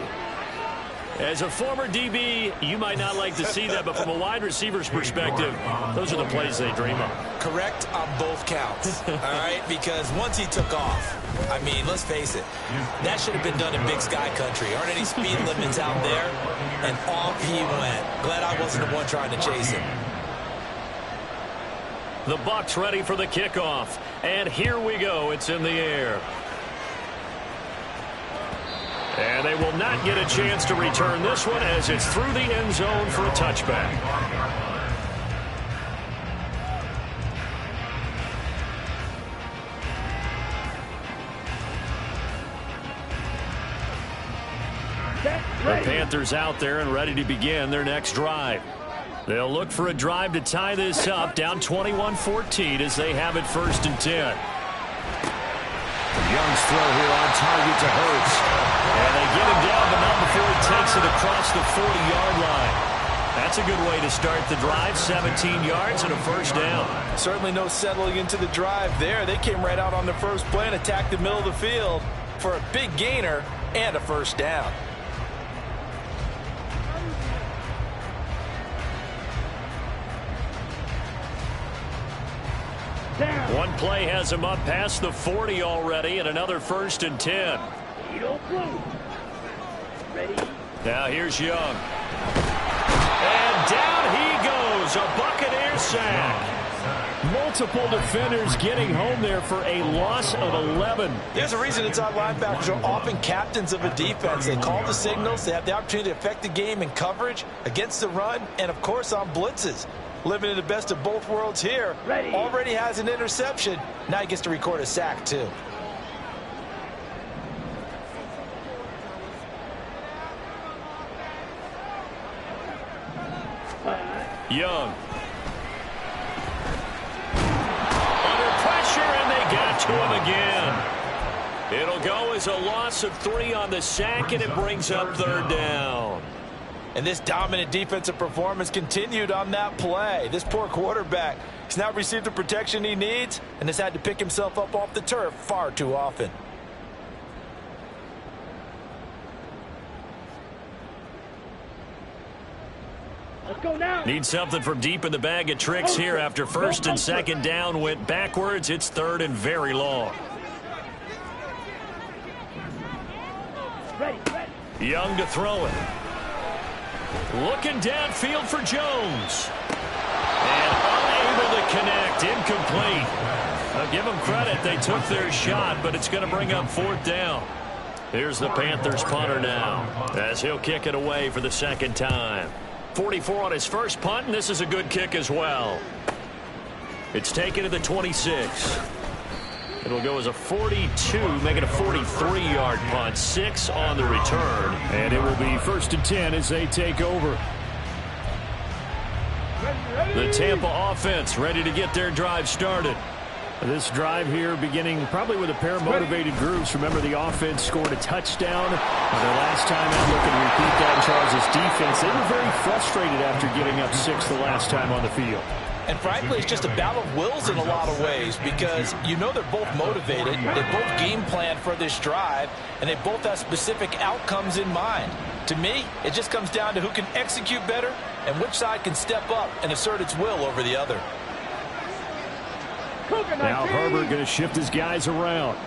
Speaker 6: As a former DB, you might not like to see that, but from a wide receiver's perspective, those are the plays they dream of.
Speaker 7: Correct on both counts, all right? Because once he took off, I mean, let's face it, that should have been done in Big Sky Country. Aren't any speed limits out there? And off he went. Glad I wasn't the one trying to chase him.
Speaker 6: The Bucs ready for the kickoff. And here we go. It's in the air. And they will not get a chance to return this one as it's through the end zone for a touchback. The Panthers out there and ready to begin their next drive. They'll look for a drive to tie this up, down 21-14 as they have it first and 10. Young's throw here on target to Hurts. And they get him down, but not before he takes it across the 40-yard line. That's a good way to start the drive, 17 yards and a first down.
Speaker 7: Certainly no settling into the drive there. They came right out on the first play and attacked the middle of the field for a big gainer and a first down.
Speaker 6: One play has him up past the 40 already, and another first and 10.
Speaker 8: Ready?
Speaker 6: Now here's Young. And down he goes, a Buccaneer sack. Multiple defenders getting home there for a loss of 11.
Speaker 7: There's a reason inside linebackers are often captains of a defense. They call the signals. They have the opportunity to affect the game in coverage, against the run, and, of course, on blitzes. Living in the best of both worlds here.
Speaker 8: Ready.
Speaker 7: Already has an interception. Now he gets to record a sack, too.
Speaker 6: Young. Under pressure, and they got to him again. It'll go as a loss of 3 on the sack, and it brings up third down.
Speaker 7: And this dominant defensive performance continued on that play. This poor quarterback has not received the protection he needs and has had to pick himself up off the turf far too often.
Speaker 8: Let's go now.
Speaker 6: Need something from deep in the bag of tricks here after first and second down went backwards. It's third and very long.
Speaker 8: Ready.
Speaker 6: Young to throw it. Looking downfield for Jones. And unable to connect. Incomplete. I'll give them credit. They took their shot, but it's going to bring up fourth down. Here's the Panthers punter now as he'll kick it away for the second time. 44 on his first punt, and this is a good kick as well. It's taken to the 26. It'll go as a 42, make it a 43-yard punt. 6 on the return. And it will be first and 10 as they take over. The Tampa offense ready to get their drive started. This drive here beginning probably with a pair of motivated groups. Remember, the offense scored a touchdown. Their last time out, looking to repeat that in Charles' defense. They were very frustrated after giving up 6 the last time on the field.
Speaker 7: And frankly, it's just a battle of wills in a lot of ways because you know they're both motivated. They both game plan for this drive, and they both have specific outcomes in mind. To me, it just comes down to who can execute better and which side can step up and assert its will over the other.
Speaker 6: Now Herbert going to shift his guys around.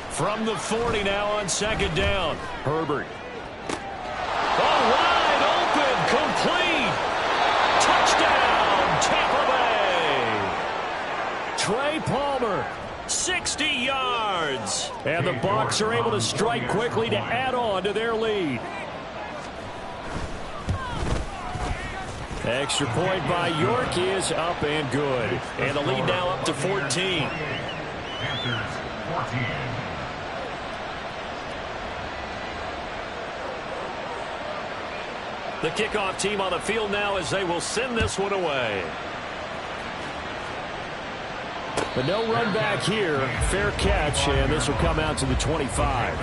Speaker 6: From the 40 now on second down. Herbert. Oh, wide open, complete. Touchdown, Tampa Bay. Trey Palmer, 60 yards. And the Bucs are able to strike quickly to add on to their lead. Extra point by York is up and good. And the lead now up to 14. The kickoff team on the field now as they will send this one away. But no run back here. Fair catch, and this will come out to the 25.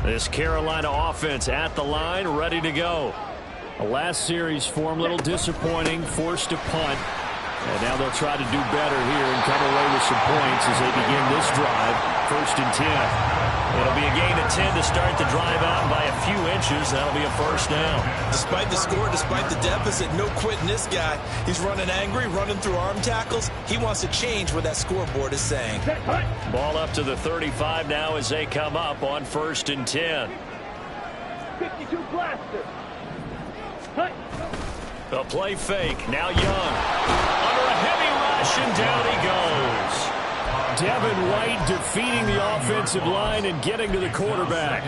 Speaker 6: This Carolina offense at the line, ready to go. The last series for them, a little disappointing, forced to punt. And now they'll try to do better here and come away with some points as they begin this drive. 1st and 10. It'll be a gain of 10 to start the drive out by a few inches. That'll be a first down.
Speaker 7: Despite the score, despite the deficit, no quitting this guy. He's running angry, running through arm tackles. He wants to change what that scoreboard is saying.
Speaker 6: Ball up to the 35 now as they come up on 1st and 10.
Speaker 8: 52 blaster.
Speaker 6: A play fake. Now Young. Under a heavy rush, and down he goes. Devin White defeating the offensive line and getting to the quarterback.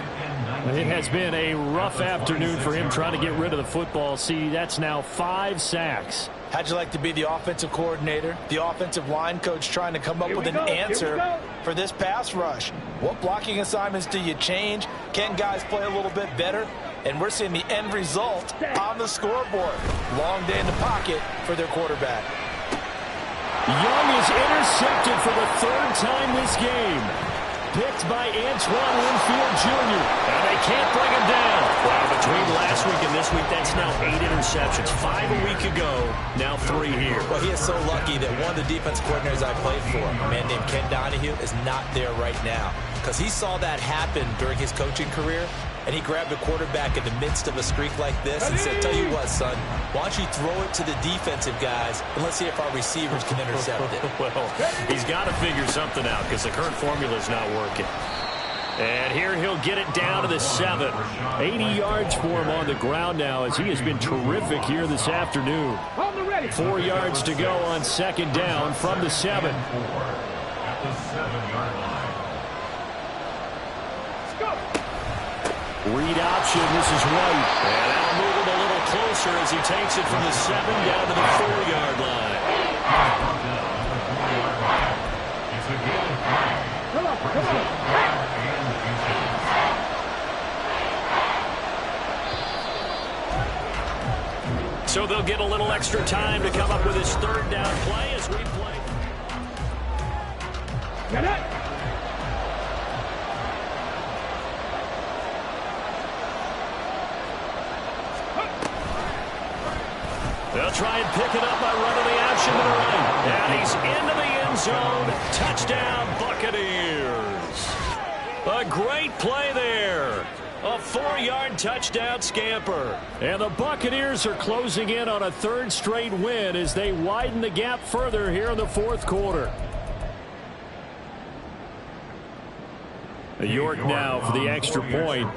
Speaker 6: It has been a rough afternoon for him trying to get rid of the football. See, that's now 5 sacks.
Speaker 7: How'd you like to be the offensive coordinator, the offensive line coach trying to come up with an answer for this pass rush? What blocking assignments do you change? Can guys play a little bit better? And we're seeing the end result on the scoreboard. Long day in the pocket for their quarterback.
Speaker 6: Young is intercepted for the 3rd time this game. Picked by Antoine Winfield Jr. And they can't bring him down. Wow, between last week and this week, that's now 8 interceptions. 5 a week ago, now 3 here.
Speaker 7: Well, he is so lucky that one of the defense coordinators I played for, a man named Ken Donahue, is not there right now. Because he saw that happen during his coaching career. And he grabbed the quarterback in the midst of a streak like this and said, tell you what, son, why don't you throw it to the defensive guys, and let's see if our receivers can intercept it.
Speaker 6: Well, he's got to figure something out because the current formula is not working. And here he'll get it down to the 7. 80 yards for him on the ground now as he has been terrific here this afternoon. 4 yards to go on 2nd down from the 7.
Speaker 9: At the 7-yard line.
Speaker 6: Read option, this is White. And that'll move him a little closer as he takes it from the 7 down to the 4-yard line. So they'll get a little extra time to come up with his 3rd down play as we play.
Speaker 8: Get it!
Speaker 6: They'll try and pick it up by running the option to the right. And he's into the end zone. Touchdown, Buccaneers. A great play there. A 4-yard touchdown scamper. And the Buccaneers are closing in on a 3rd straight win as they widen the gap further here in the 4th quarter. York now for the extra point.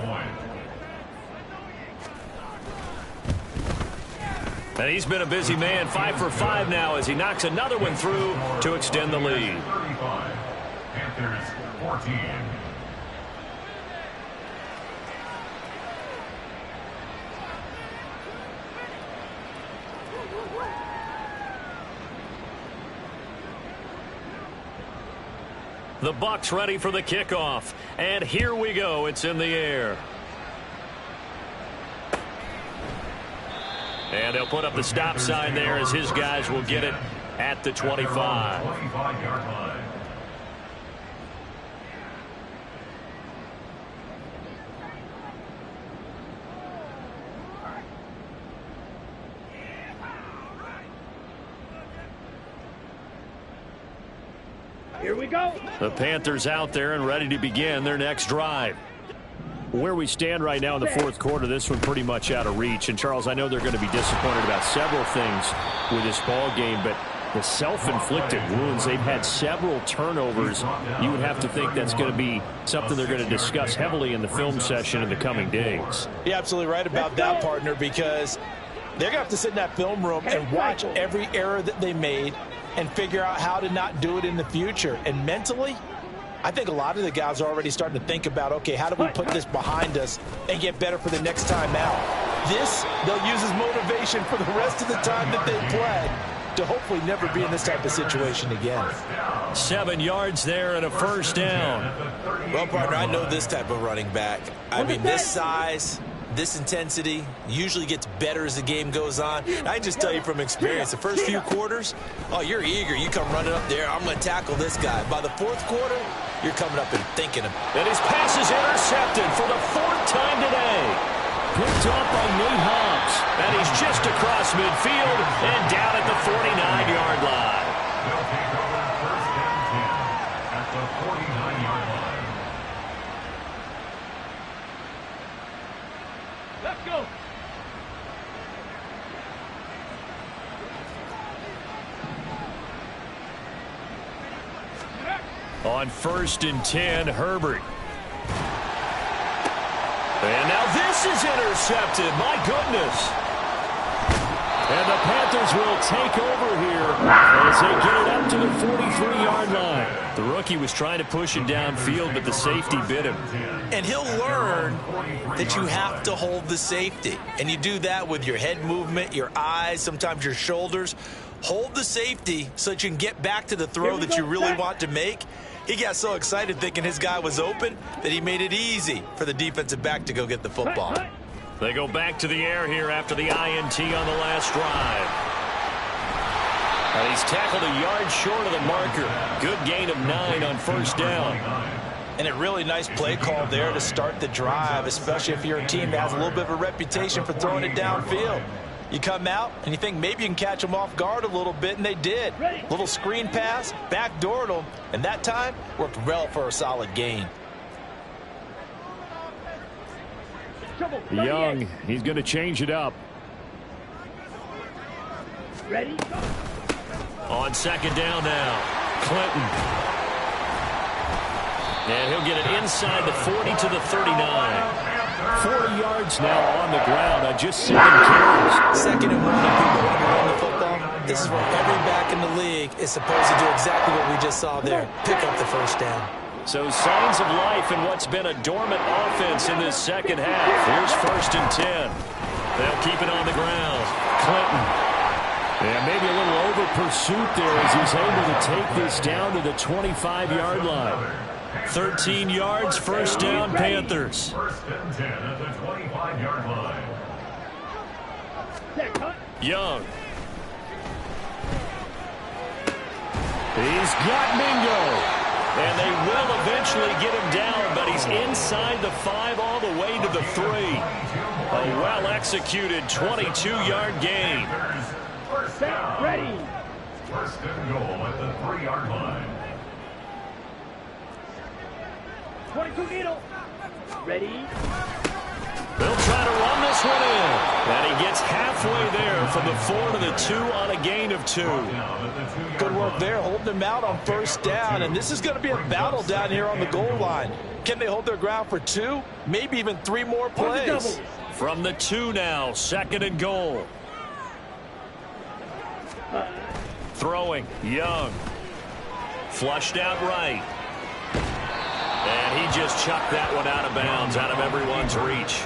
Speaker 6: And he's been a busy man, 5 for 5 now as he knocks another one through to extend the lead.
Speaker 9: 35, Panthers 14.
Speaker 6: The Bucs ready for the kickoff. And here we go. It's in the air. And they'll put up the stop sign there as his guys will get it at the 25.
Speaker 9: 25-yard line.
Speaker 8: Here we go.
Speaker 6: The Panthers out there and ready to begin their next drive. Where we stand right now in the fourth quarter, this one pretty much out of reach. And, Charles, I know they're going to be disappointed about several things with this ball game, but the self-inflicted wounds, they've had several turnovers. You would have to think that's going to be something they're going to discuss heavily in the film session in the coming days.
Speaker 7: You're absolutely right about that, partner, because they're going to have to sit in that film room and watch every error that they made and figure out how to not do it in the future. And mentally, I think a lot of the guys are already starting to think about, okay, how do we put this behind us and get better for the next time out? This, they'll use as motivation for the rest of the time that they play to hopefully never be in this type of situation again.
Speaker 6: 7 yards there and a first down.
Speaker 10: Well, partner, I know this type of running back. I mean, this size, this intensity usually gets better as the game goes on. I just tell you from experience, the first few quarters, oh, you're eager. You come running up there, I'm going to tackle this guy. By the fourth quarter, you're coming up and thinking of it.
Speaker 6: And his pass is intercepted for the 4th time today. Picked up by Nate Hobbs. And he's just across midfield and down at the 49-yard line.
Speaker 9: They'll take over first and 10 at the 49-yard line.
Speaker 8: Let's go.
Speaker 6: On 1st and 10, Herbert. And now this is intercepted. My goodness. And the Panthers will take over here as they get it up to the 43-yard line. The rookie was trying to push it downfield, but the safety bit him.
Speaker 10: And he'll learn that you have to hold the safety. And you do that with your head movement, your eyes, sometimes your shoulders. Hold the safety so that you can get back to the throw that you really want to make. He got so excited thinking his guy was open that he made it easy for the defensive back to go get the football.
Speaker 6: They go back to the air here after the INT on the last drive. And he's tackled a yard short of the marker. Good gain of 9 on first down.
Speaker 7: And a really nice play call there to start the drive, especially if you're a team that has a little bit of a reputation for throwing it downfield. You come out and you think maybe you can catch them off guard a little bit, and they did. Little screen pass, backdoored them, and that time worked well for a solid gain.
Speaker 6: Young, he's going to change it up.
Speaker 8: Ready?
Speaker 6: On 2nd down now, Clinton. And he'll get it inside the 40 to the 39. 40 yards now on the ground on just 7 carries.
Speaker 10: 2nd and 1, and people want to run the football. This is where every back in the league is supposed to do exactly what we just saw there. Pick up the first down.
Speaker 6: So signs of life in what's been a dormant offense in this second half. Here's 1st and 10. They'll keep it on the ground. Clinton. And maybe a little over pursuit there as he's able to take this down to the 25-yard line. 13 yards, first down, Panthers.
Speaker 9: 1st and 10 at the 25-yard line.
Speaker 6: Young. He's got Mingo. And they will eventually get him down, but he's inside the 5 all the way to the 3. A well-executed 22-yard gain.
Speaker 9: First down.
Speaker 8: Ready.
Speaker 9: 1st and goal at the 3-yard line.
Speaker 8: 22 needle. Ready.
Speaker 6: They'll try to run this one in. And he gets halfway there from the 4 to the 2 on a gain of 2.
Speaker 7: Good work there, holding them out on first down. And this is going to be a battle down here on the goal line. Can they hold their ground for 2, maybe even 3 more plays?
Speaker 6: From the 2 now, 2nd and goal. Throwing, Young. Flushed out right. And he just chucked that one out of bounds, out of everyone's reach.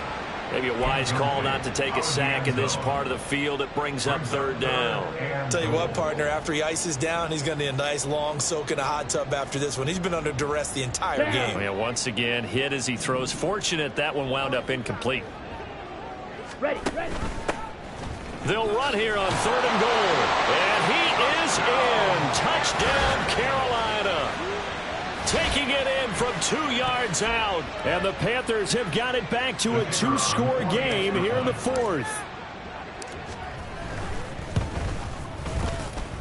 Speaker 6: Maybe a wise call not to take a sack in this part of the field. It brings up third down.
Speaker 10: Tell you what, partner, after he ices down, he's going to need a nice long soak in a hot tub after this one. He's been under duress the entire game.
Speaker 6: Yeah, once again, hit as he throws. Fortunate that one wound up incomplete.
Speaker 8: Ready.
Speaker 6: They'll run here on 3rd and goal. And he is in. Touchdown, Carolina. Taking it in from 2 yards out. And the Panthers have got it back to a 2-score game here in the 4th.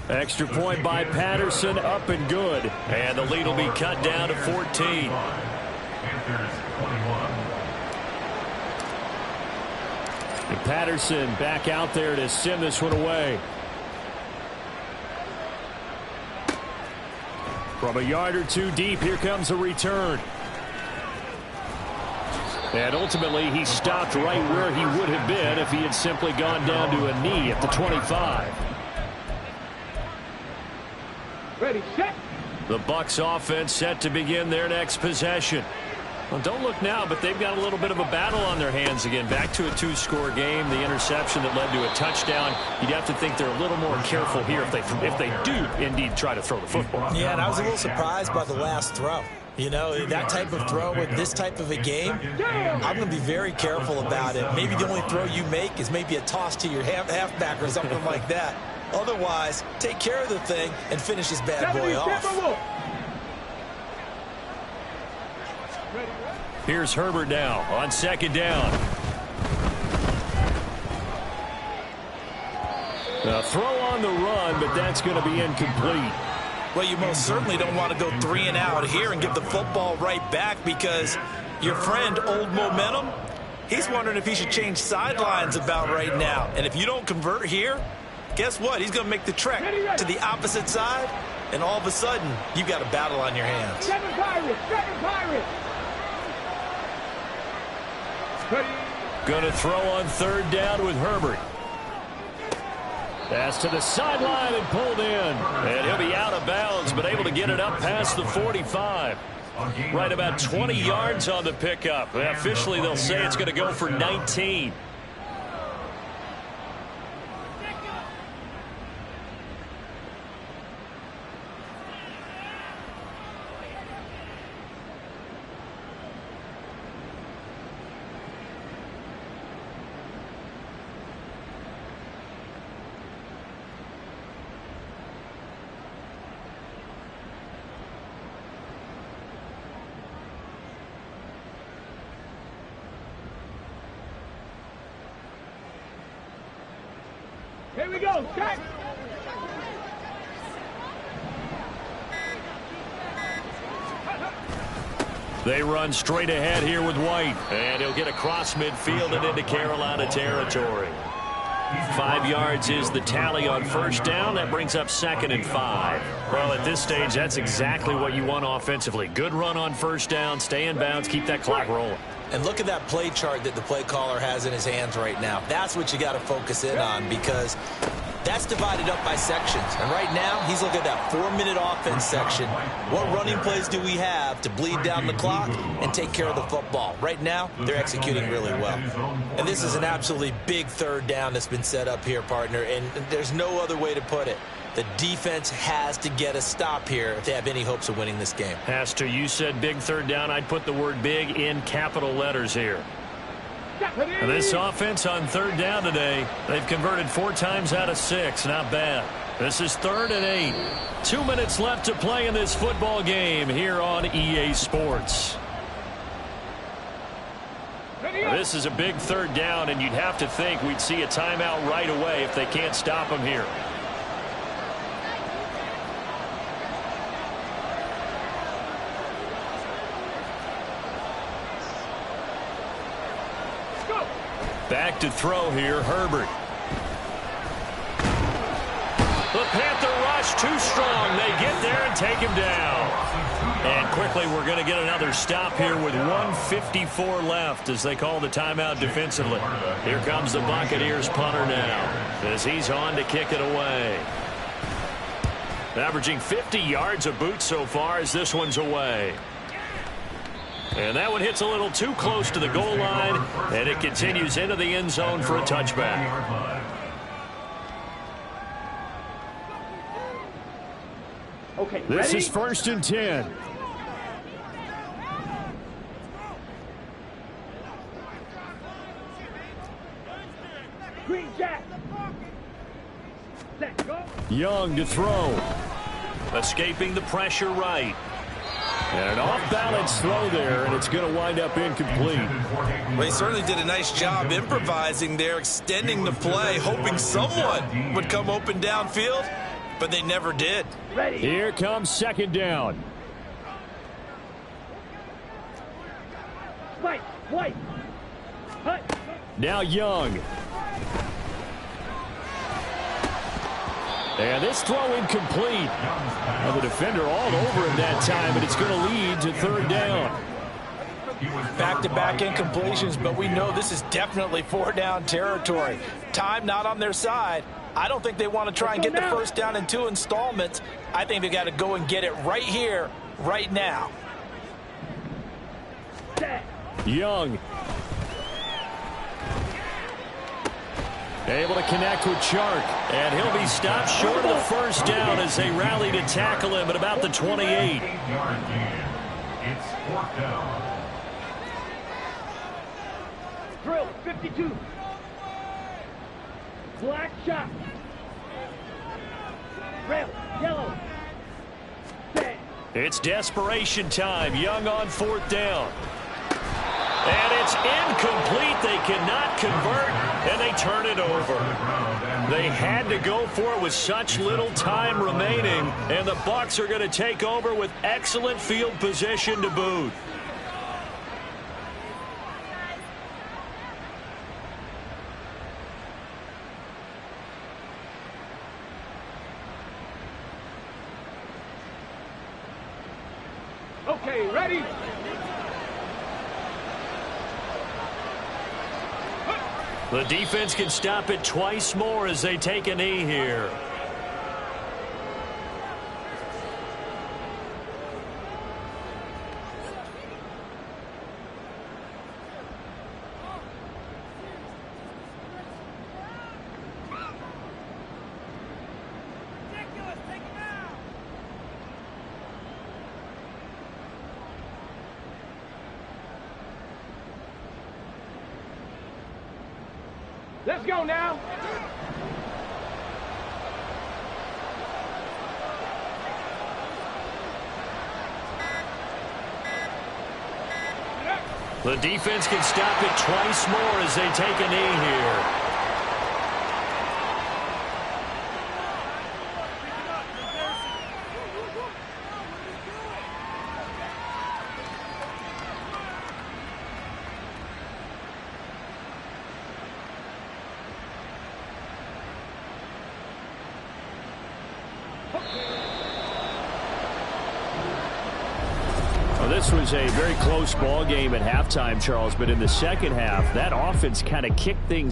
Speaker 6: Extra point by Patterson, up and good. And the lead will be cut down to 14.
Speaker 9: Panthers 21.
Speaker 6: And Patterson back out there to send this one away. From a yard or two deep, here comes a return. And ultimately, he stopped right where he would have been if he had simply gone down to a knee at the 25.
Speaker 8: Ready, set.
Speaker 6: The Bucs offense set to begin their next possession. Well, don't look now, but they've got a little bit of a battle on their hands again. Back to a 2-score game. The interception that led to a touchdown. You'd have to think they're a little more careful here if they do indeed try to throw the football.
Speaker 10: Yeah, and I was a little surprised by the last throw. You know, that type of throw with this type of a game, I'm going to be very careful about it. Maybe the only throw you make is maybe a toss to your halfback or something like that. Otherwise, take care of the thing and finish this bad boy off.
Speaker 6: Here's Herbert now on 2nd down. A throw on the run, but that's going to be incomplete.
Speaker 10: Well, you most certainly don't want to go 3 and out here and give the football right back because your friend, Old Momentum, he's wondering if he should change sidelines about right now. And if you don't convert here, guess what? He's going to make the trek to the opposite side, and all of a sudden, you've got a battle on your hands.
Speaker 8: Seven Pirates.
Speaker 6: Going to throw on 3rd down with Herbert. Pass to the sideline and pulled in. And he'll be out of bounds, but able to get it up past the 45. Right about 20 yards on the pickup. Officially, they'll say it's going to go for 19.
Speaker 8: Here we go, set.
Speaker 6: They run straight ahead here with White. And he'll get across midfield and into Carolina territory. 5 yards is the tally on 1st down. That brings up 2nd and 5. Well, at this stage, that's exactly what you want offensively. Good run on 1st down, stay in bounds, keep that clock rolling.
Speaker 10: And look at that play chart that the play caller has in his hands right now. That's what you got to focus in on because that's divided up by sections. And right now, he's looking at that 4-minute offense section. What running plays do we have to bleed down the clock and take care of the football? Right now, they're executing really well. And this is an absolutely big 3rd down that's been set up here, partner, and there's no other way to put it. The defense has to get a stop here if they have any hopes of winning this game.
Speaker 6: Has to. You said big 3rd down. I'd put the word big in capital letters here. And this offense on 3rd down today, they've converted 4 times out of 6. Not bad. This is 3rd and 8. 2 minutes left to play in this football game here on EA Sports. This is a big 3rd down, and you'd have to think we'd see a timeout right away if they can't stop them here. Back to throw here, Herbert. The Panther rush too strong. They get there and take him down. And quickly we're going to get another stop here with 1:54 left as they call the timeout defensively. Here comes the Buccaneers punter now as he's on to kick it away. Averaging 50 yards a boot so far as this one's away. And that one hits a little too close to the goal line, and it continues into the end zone for a touchback.
Speaker 8: Okay,
Speaker 6: This
Speaker 8: ready?
Speaker 6: is 1st and 10.
Speaker 8: Green Jack. Set, go.
Speaker 6: Young to throw. Escaping the pressure right. And an off-balance throw there, and it's going to wind up incomplete.
Speaker 10: Well, he certainly did a nice job improvising there, extending the play, hoping someone would come open downfield, but they never did.
Speaker 8: Ready.
Speaker 6: Here comes 2nd down.
Speaker 8: Spike. White. Hut.
Speaker 6: Now Young. And this throw incomplete. Well, the defender all over him that time, but it's going to lead to 3rd down.
Speaker 10: Back-to-back incompletions, but we know this is definitely 4-down territory. Time not on their side. I don't think they want to try and get the 1st down in 2 installments. I think they got to go and get it right here, right now.
Speaker 6: Young. Able to connect with Chark, and he'll be stopped short of the 1st down as they rally to tackle him at about the 28.
Speaker 9: It's 4th down.
Speaker 8: Drill. 52. Black shot. Red. Yellow. Set.
Speaker 6: It's desperation time. Young on 4th down. And it's incomplete. They cannot convert, and they turn it over. They had to go for it with such little time remaining, and the Bucs are going to take over with excellent field position to boot.
Speaker 8: Okay, ready?
Speaker 6: The defense can stop it twice more as they take a knee here.
Speaker 8: Let's go now.
Speaker 6: The defense can stop it twice more as they take a knee here. This was a very close ball game at halftime, Charles, but in the second half, that offense kind of kicked things